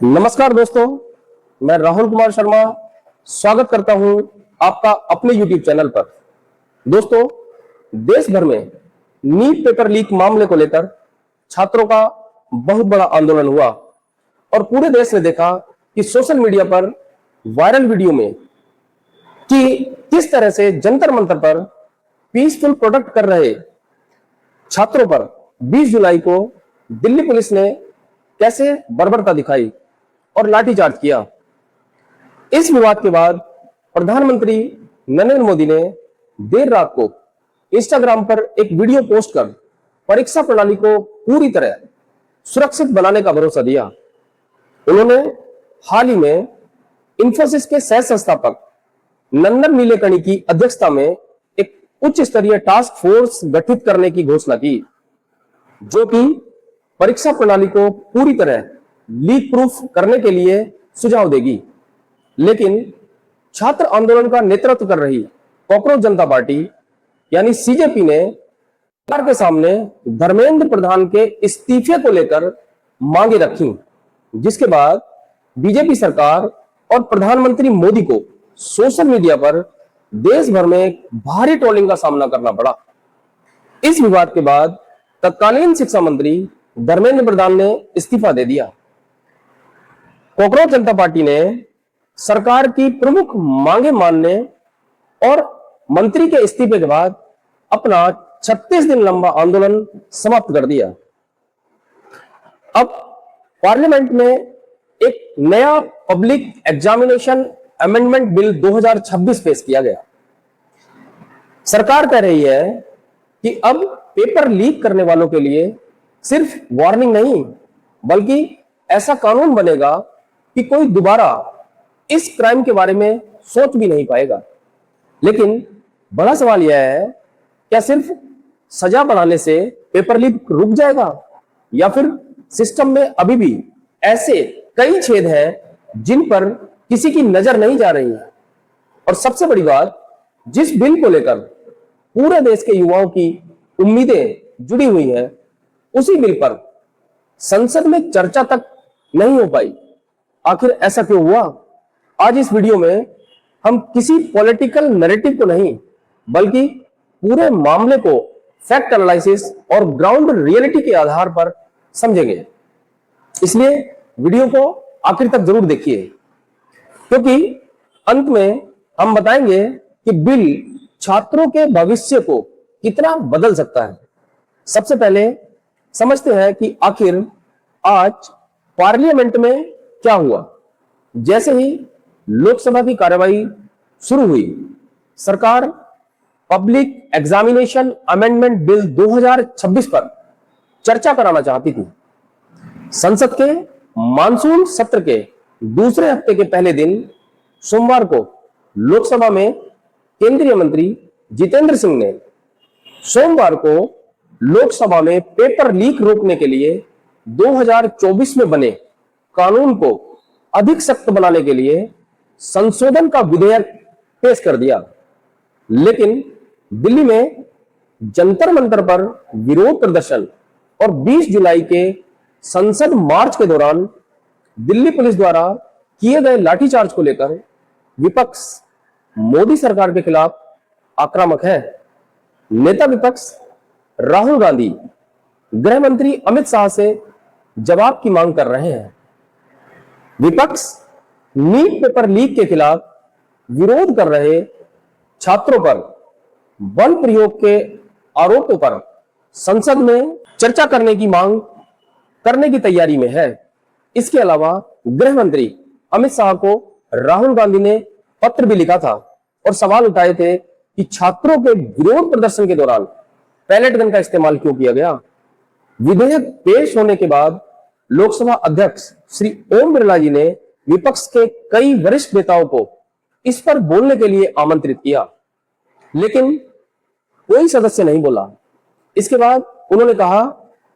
नमस्कार दोस्तों, मैं राहुल कुमार शर्मा स्वागत करता हूं आपका अपने YouTube चैनल पर। दोस्तों, देश भर में नीट पेपर लीक मामले को लेकर छात्रों का बहुत बड़ा आंदोलन हुआ और पूरे देश ने देखा कि सोशल मीडिया पर वायरल वीडियो में कि किस तरह से जंतर मंतर पर पीसफुल प्रोटेस्ट कर रहे छात्रों पर 20 जुलाई को दिल्ली पुलिस ने कैसे बर्बरता दिखाई और लाठीचार्ज किया। इस विवाद के बाद प्रधानमंत्री नरेंद्र मोदी ने देर रात को इंस्टाग्राम पर एक वीडियो पोस्ट कर परीक्षा प्रणाली को पूरी तरह सुरक्षित बनाने का भरोसा दिया। उन्होंने हाल ही में इंफोसिस के सह संस्थापक नंदन नीलेकणी की अध्यक्षता में एक उच्च स्तरीय टास्क फोर्स गठित करने की घोषणा की, जो कि परीक्षा प्रणाली को पूरी तरह लीक प्रूफ करने के लिए सुझाव देगी। लेकिन छात्र आंदोलन का नेतृत्व कर रही कॉकरोच जनता पार्टी यानी सीजेपी ने सरकार के सामने धर्मेंद्र प्रधान के इस्तीफे को लेकर मांगे रखी, जिसके बाद बीजेपी सरकार और प्रधानमंत्री मोदी को सोशल मीडिया पर देश भर में भारी ट्रोलिंग का सामना करना पड़ा। इस विवाद के बाद तत्कालीन शिक्षा मंत्री धर्मेंद्र प्रधान ने इस्तीफा दे दिया। कॉकरोच जनता पार्टी ने सरकार की प्रमुख मांगे मानने और मंत्री के इस्तीफे के बाद अपना 36 दिन लंबा आंदोलन समाप्त कर दिया। अब पार्लियामेंट में एक नया पब्लिक एग्जामिनेशन अमेंडमेंट बिल 2026 पेश किया गया। सरकार कह रही है कि अब पेपर लीक करने वालों के लिए सिर्फ वार्निंग नहीं, बल्कि ऐसा कानून बनेगा कि कोई दोबारा इस क्राइम के बारे में सोच भी नहीं पाएगा। लेकिन बड़ा सवाल यह है, क्या सिर्फ सजा बढ़ाने से पेपर लीक रुक जाएगा या फिर सिस्टम में अभी भी ऐसे कई छेद हैं जिन पर किसी की नजर नहीं जा रही है। और सबसे बड़ी बात, जिस बिल को लेकर पूरे देश के युवाओं की उम्मीदें जुड़ी हुई हैं, उसी बिल पर संसद में चर्चा तक नहीं हो पाई। आखिर ऐसा क्यों हुआ? आज इस वीडियो में हम किसी पॉलिटिकल नैरेटिव को नहीं, बल्कि पूरे मामले को फैक्ट एनालिसिस और ग्राउंड रियलिटी के आधार पर समझेंगे। इसलिए वीडियो को आखिर तक जरूर देखिए, क्योंकि अंत में हम बताएंगे कि बिल छात्रों के भविष्य को कितना बदल सकता है। सबसे पहले समझते हैं कि आखिर आज पार्लियामेंट में क्या हुआ। जैसे ही लोकसभा की कार्यवाही शुरू हुई, सरकार पब्लिक एग्जामिनेशन अमेंडमेंट बिल 2026 पर चर्चा कराना चाहती थी। संसद के मानसून सत्र के दूसरे हफ्ते के पहले दिन सोमवार को लोकसभा में केंद्रीय मंत्री जितेंद्र सिंह ने सोमवार को लोकसभा में पेपर लीक रोकने के लिए 2024 में बने कानून को अधिक सख्त बनाने के लिए संशोधन का विधेयक पेश कर दिया। लेकिन दिल्ली में जंतर मंतर पर विरोध प्रदर्शन और 20 जुलाई के संसद मार्च के दौरान दिल्ली पुलिस द्वारा किए गए लाठीचार्ज को लेकर विपक्ष मोदी सरकार के खिलाफ आक्रामक है। नेता विपक्ष राहुल गांधी गृह मंत्री अमित शाह से जवाब की मांग कर रहे हैं। विपक्ष नीट पेपर लीक के खिलाफ विरोध कर रहे छात्रों पर बल प्रयोग के आरोपों पर संसद में चर्चा करने की मांग करने की तैयारी में है। इसके अलावा गृह मंत्री अमित शाह को राहुल गांधी ने पत्र भी लिखा था और सवाल उठाए थे कि छात्रों के विरोध प्रदर्शन के दौरान पैलेट गन का इस्तेमाल क्यों किया गया। विधेयक पेश होने के बाद लोकसभा अध्यक्ष श्री ओम बिरला जी ने विपक्ष के कई वरिष्ठ नेताओं को इस पर बोलने के लिए आमंत्रित किया, लेकिन कोई सदस्य नहीं बोला। इसके बाद उन्होंने कहा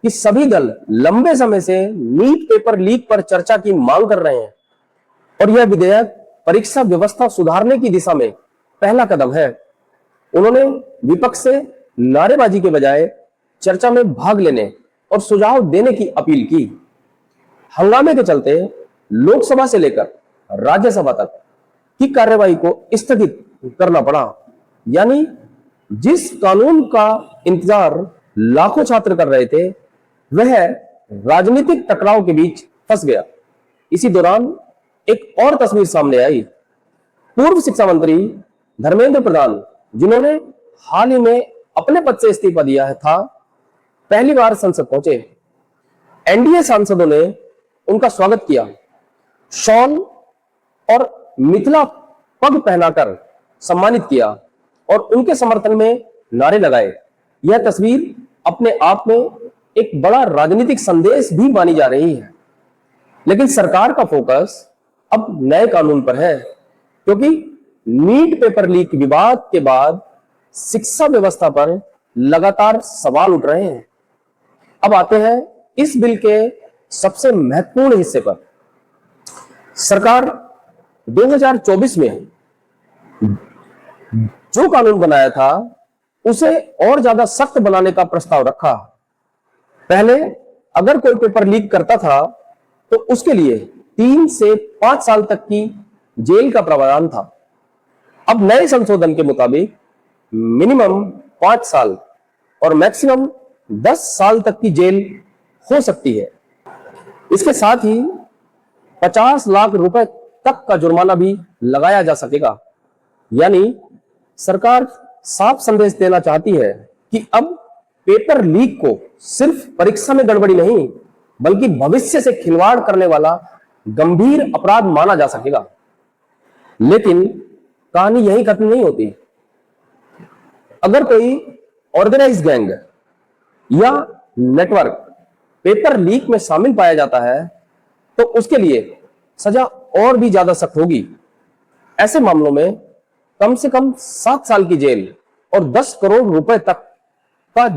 कि सभी दल लंबे समय से नीट पेपर लीक पर चर्चा की मांग कर रहे हैं और यह विधेयक परीक्षा व्यवस्था सुधारने की दिशा में पहला कदम है। उन्होंने विपक्ष से नारेबाजी के बजाय चर्चा में भाग लेने और सुझाव देने की अपील की। हंगामे के चलते लोकसभा से लेकर राज्यसभा तक की कार्यवाही को स्थगित करना पड़ा। यानी जिस कानून का इंतजार लाखों छात्र कर रहे थे, वह राजनीतिक टकराव के बीच फंस गया। इसी दौरान एक और तस्वीर सामने आई। पूर्व शिक्षा मंत्री धर्मेंद्र प्रधान, जिन्होंने हाल ही में अपने पद से इस्तीफा दिया था, पहली बार संसद पहुंचे। एनडीए सांसदों ने उनका स्वागत किया, शॉल और मिथिला पग पहनाकर सम्मानित किया और उनके समर्थन में नारे लगाए। यह तस्वीर अपने आप में एक बड़ा राजनीतिक संदेश भी मानी जा रही है। लेकिन सरकार का फोकस अब नए कानून पर है, क्योंकि नीट पेपर लीक विवाद के बाद शिक्षा व्यवस्था पर लगातार सवाल उठ रहे हैं। अब आते हैं इस बिल के सबसे महत्वपूर्ण हिस्से पर। सरकार 2024 में जो कानून बनाया था, उसे और ज्यादा सख्त बनाने का प्रस्ताव रखा। पहले अगर कोई पेपर लीक करता था तो उसके लिए 3 से 5 साल तक की जेल का प्रावधान था। अब नए संशोधन के मुताबिक मिनिमम 5 साल और मैक्सिमम 10 साल तक की जेल हो सकती है। इसके साथ ही 50 लाख रुपए तक का जुर्माना भी लगाया जा सकेगा। यानी सरकार साफ संदेश देना चाहती है कि अब पेपर लीक को सिर्फ परीक्षा में गड़बड़ी नहीं, बल्कि भविष्य से खिलवाड़ करने वाला गंभीर अपराध माना जा सकेगा। लेकिन कहानी यही खत्म नहीं होती। अगर कोई ऑर्गेनाइज गैंग या नेटवर्क पेपर लीक में शामिल पाया जाता है, तो उसके लिए सजा और भी ज्यादा सख्त होगी। ऐसे मामलों में कम से कम 7 साल की जेल और 10 करोड़ रुपए तक का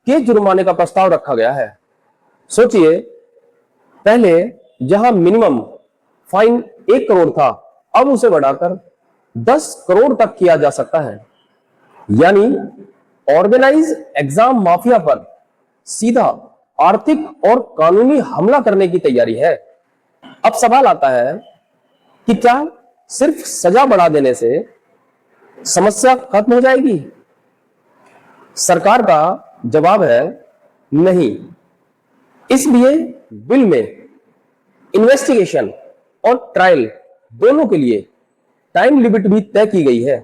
के जुर्माने का प्रस्ताव रखा गया है। सोचिए, पहले जहां मिनिमम फाइन 1 करोड़ था, अब उसे बढ़ाकर 10 करोड़ तक किया जा सकता है। यानी ऑर्गेनाइज एग्जाम माफिया पर सीधा आर्थिक और कानूनी हमला करने की तैयारी है। अब सवाल आता है कि क्या सिर्फ सजा बढ़ा देने से समस्या खत्म हो जाएगी? सरकार का जवाब है नहीं। इसलिए बिल में इन्वेस्टिगेशन और ट्रायल दोनों के लिए टाइम लिमिट भी तय की गई है।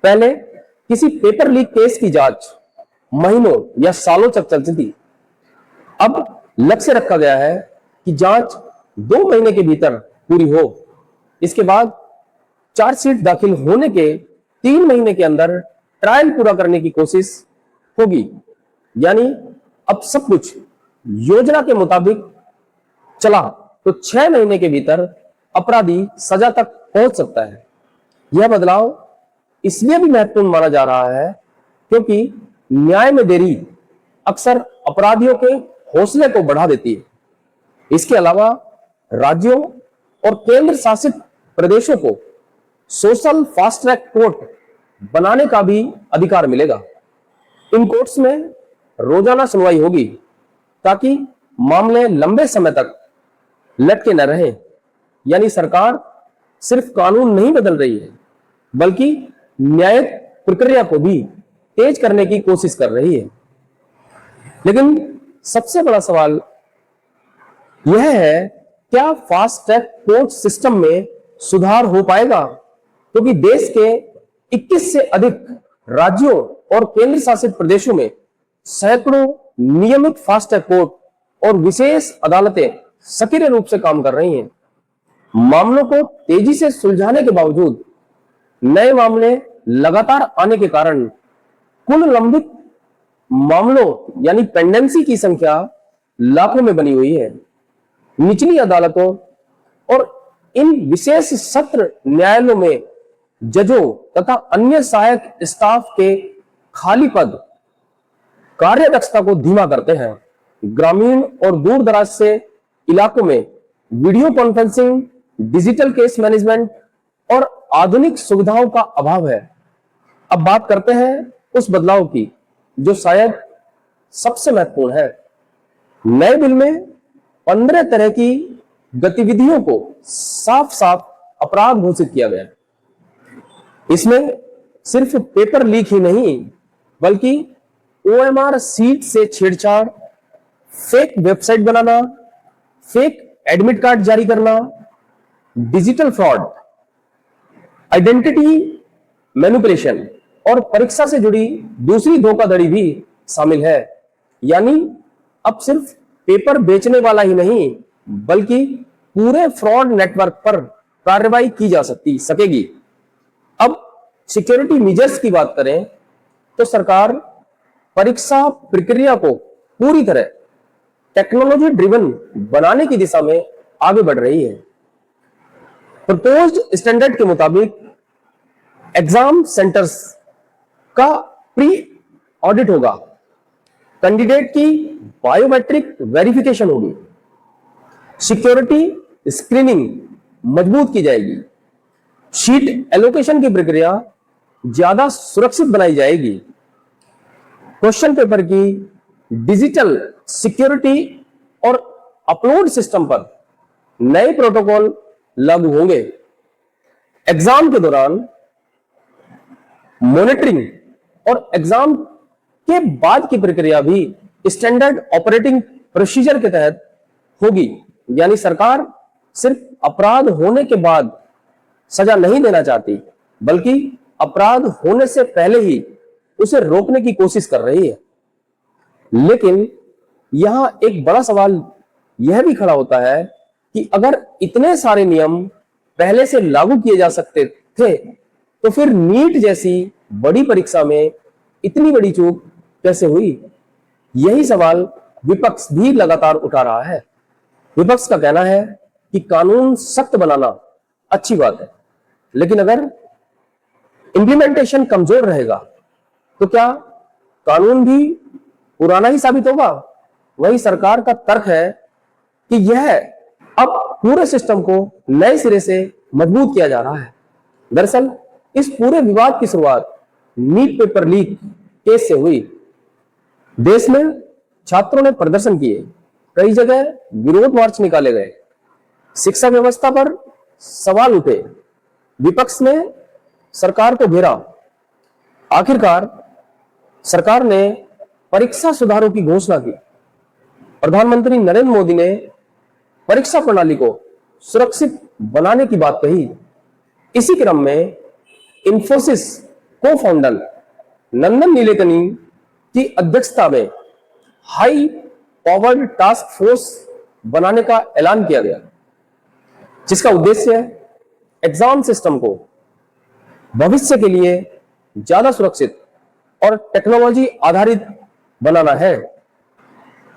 पहले किसी पेपर लीक केस की जांच महीनों या सालों तक चलती थी। अब लक्ष्य रखा गया है कि जांच 2 महीने के भीतर पूरी हो। इसके बाद चार्जशीट दाखिल होने के 3 महीने के अंदर ट्रायल पूरा करने की कोशिश होगी। यानी अब सब कुछ योजना के मुताबिक चला तो 6 महीने के भीतर अपराधी सजा तक पहुंच सकता है। यह बदलाव इसलिए भी महत्वपूर्ण माना जा रहा है क्योंकि न्याय में देरी अक्सर अपराधियों के हौसले को बढ़ा देती है। इसके अलावा राज्यों और केंद्र शासित प्रदेशों को सोशल फास्ट ट्रैक कोर्ट बनाने का भी अधिकार मिलेगा। इन कोर्ट्स में रोजाना सुनवाई होगी ताकि मामले लंबे समय तक लटके न रहें। यानी सरकार सिर्फ कानून नहीं बदल रही है, बल्कि न्यायिक प्रक्रिया को भी तेज करने की कोशिश कर रही है। लेकिन सबसे बड़ा सवाल यह है, क्या फास्ट ट्रैक कोर्ट सिस्टम में सुधार हो पाएगा? क्योंकि देश के 21 से अधिक राज्यों और केंद्र शासित प्रदेशों में सैकड़ों नियमित फास्ट ट्रैक कोर्ट और विशेष अदालतें सक्रिय रूप से काम कर रही हैं। मामलों को तेजी से सुलझाने के बावजूद नए मामले लगातार आने के कारण कुल लंबित मामलों यानी पेंडेंसी की संख्या लाखों में बनी हुई है। निचली अदालतों और इन विशेष सत्र न्यायालयों में जजों तथा अन्य सहायक स्टाफ के खाली पद कार्य दक्षता को धीमा करते हैं। ग्रामीण और दूर दराज से इलाकों में video conferencing, digital case management और आधुनिक सुविधाओं का अभाव है। अब बात करते हैं उस बदलाव की जो शायद सबसे महत्वपूर्ण है। नए बिल में 15 तरह की गतिविधियों को साफ साफ अपराध घोषित किया गया। इसमें सिर्फ पेपर लीक ही नहीं बल्कि ओएमआर सीट से छेड़छाड़, फेक वेबसाइट बनाना, फेक एडमिट कार्ड जारी करना, डिजिटल फ्रॉड, आइडेंटिटी मैनिपुलेशन और परीक्षा से जुड़ी दूसरी धोखाधड़ी भी शामिल है। यानी अब सिर्फ पेपर बेचने वाला ही नहीं बल्कि पूरे फ्रॉड नेटवर्क पर कार्रवाई की जा सकेगी। अब सिक्योरिटी मेजर्स की बात करें तो सरकार परीक्षा प्रक्रिया को पूरी तरह टेक्नोलॉजी ड्रिवन बनाने की दिशा में आगे बढ़ रही है। प्रपोज्ड स्टैंडर्ड के मुताबिक एग्जाम सेंटर्स का प्री ऑडिट होगा, कैंडिडेट की बायोमेट्रिक वेरिफिकेशन होगी, सिक्योरिटी स्क्रीनिंग मजबूत की जाएगी, शीट एलोकेशन की प्रक्रिया ज्यादा सुरक्षित बनाई जाएगी, क्वेश्चन पेपर की डिजिटल सिक्योरिटी और अपलोड सिस्टम पर नए प्रोटोकॉल लागू होंगे। एग्जाम के दौरान मॉनिटरिंग और एग्जाम के बाद की प्रक्रिया भी स्टैंडर्ड ऑपरेटिंग प्रोसीजर के तहत होगी। यानी सरकार सिर्फ अपराध होने के बाद सजा नहीं देना चाहती बल्कि अपराध होने से पहले ही उसे रोकने की कोशिश कर रही है। लेकिन यहां एक बड़ा सवाल यह भी खड़ा होता है कि अगर इतने सारे नियम पहले से लागू किए जा सकते थे तो फिर नीट जैसी बड़ी परीक्षा में इतनी बड़ी चूक कैसे हुई? यही सवाल विपक्ष भी लगातार उठा रहा है। विपक्ष का कहना है कि कानून सख्त बनाना अच्छी बात है, लेकिन अगर इंप्लीमेंटेशन कमजोर रहेगा तो क्या कानून भी पुराना ही साबित होगा? वही सरकार का तर्क है कि यह अब पूरे सिस्टम को नए सिरे से मजबूत किया जा रहा है। दरअसल इस पूरे विवाद की शुरुआत नीट पेपर लीक केस से हुई। देश में छात्रों ने प्रदर्शन किए, कई जगह विरोध मार्च निकाले गए, शिक्षा व्यवस्था पर सवाल उठे, विपक्ष ने सरकार को घेरा। आखिरकार सरकार ने परीक्षा सुधारों की घोषणा की। प्रधानमंत्री नरेंद्र मोदी ने परीक्षा प्रणाली को सुरक्षित बनाने की बात कही। इसी क्रम में इंफोसिस को फाउंडर नंदन नीलेकनी की अध्यक्षता में हाई पावर्ड टास्क फोर्स बनाने का ऐलान किया गया, जिसका उद्देश्य एग्जाम सिस्टम को भविष्य के लिए ज्यादा सुरक्षित और टेक्नोलॉजी आधारित बनाना है।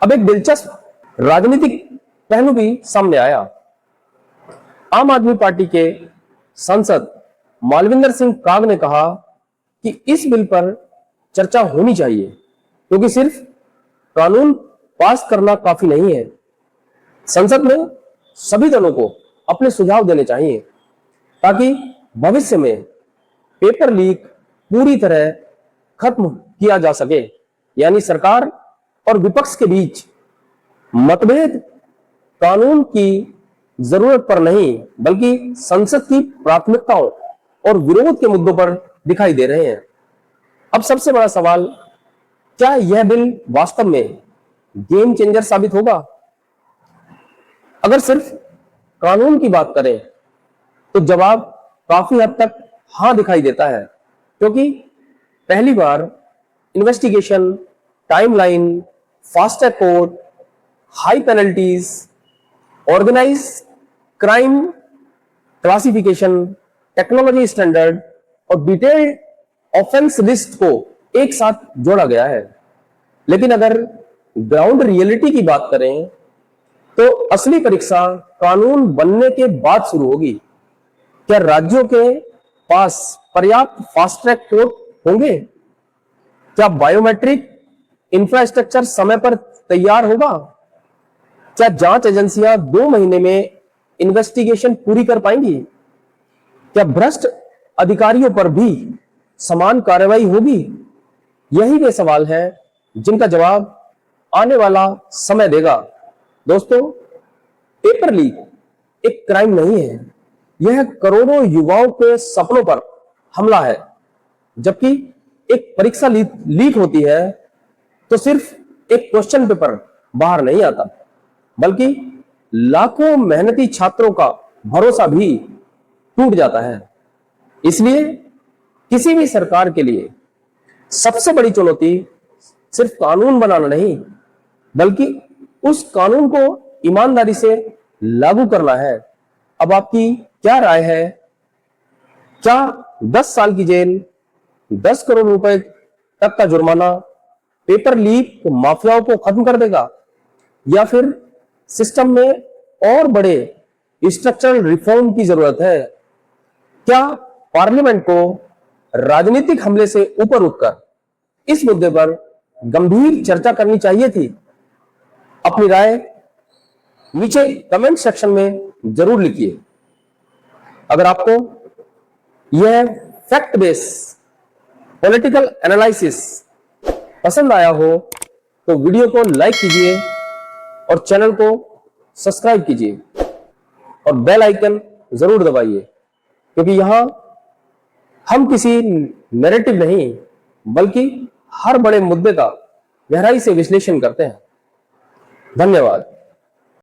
अब एक दिलचस्प राजनीतिक पहलू भी सामने आया। आम आदमी पार्टी के सांसद मालविंदर सिंह काग ने कहा कि इस बिल पर चर्चा होनी चाहिए क्योंकि सिर्फ कानून पास करना काफी नहीं है। संसद में सभी दलों को अपने सुझाव देने चाहिए ताकि भविष्य में पेपर लीक पूरी तरह खत्म किया जा सके। यानी सरकार और विपक्ष के बीच मतभेद कानून की जरूरत पर नहीं बल्कि संसद की प्राथमिकताओं और विरोध के मुद्दों पर दिखाई दे रहे हैं। अब सबसे बड़ा सवाल, क्या यह बिल वास्तव में गेम चेंजर साबित होगा? अगर सिर्फ कानून की बात करें तो जवाब काफी हद तक हां दिखाई देता है, क्योंकि पहली बार investigation, timeline, fast track court, high penalties, organise crime classification, technology standard और डिटेल्ड ऑफेंस लिस्ट को एक साथ जोड़ा गया है। लेकिन अगर ग्राउंड रियलिटी की बात करें तो असली परीक्षा कानून बनने के बाद शुरू होगी। क्या राज्यों के पास पर्याप्त फास्ट ट्रैक कोर्ट होंगे? क्या बायोमेट्रिक इंफ्रास्ट्रक्चर समय पर तैयार होगा? क्या जांच एजेंसियां 2 महीने में इन्वेस्टिगेशन पूरी कर पाएंगी? क्या भ्रष्ट अधिकारियों पर भी समान कार्रवाई होगी? यही वे सवाल हैं जिनका जवाब आने वाला समय देगा। दोस्तों, पेपर लीक एक क्राइम नहीं है, यह करोड़ों युवाओं के सपनों पर हमला है। जबकि एक परीक्षा लीक होती है तो सिर्फ एक क्वेश्चन पेपर बाहर नहीं आता, बल्कि लाखों मेहनती छात्रों का भरोसा भी टूट जाता है। इसलिए किसी भी सरकार के लिए सबसे बड़ी चुनौती सिर्फ कानून बनाना नहीं, बल्कि उस कानून को ईमानदारी से लागू करना है। अब आपकी क्या राय है? क्या 10 साल की जेल, 10 करोड़ रुपए तक का जुर्माना पेपर लीक माफियाओं को खत्म कर देगा, या फिर सिस्टम में और बड़े स्ट्रक्चरल रिफॉर्म की जरूरत है? क्या पार्लियामेंट को राजनीतिक हमले से ऊपर उठकर इस मुद्दे पर गंभीर चर्चा करनी चाहिए थी? अपनी राय नीचे कमेंट सेक्शन में जरूर लिखिए। अगर आपको यह फैक्ट बेस पॉलिटिकल एनालिसिस पसंद आया हो तो वीडियो को लाइक कीजिए और चैनल को सब्सक्राइब कीजिए और बेल आइकन जरूर दबाइए, क्योंकि यहां हम किसी नैरेटिव नहीं बल्कि हर बड़े मुद्दे का गहराई से विश्लेषण करते हैं। धन्यवाद।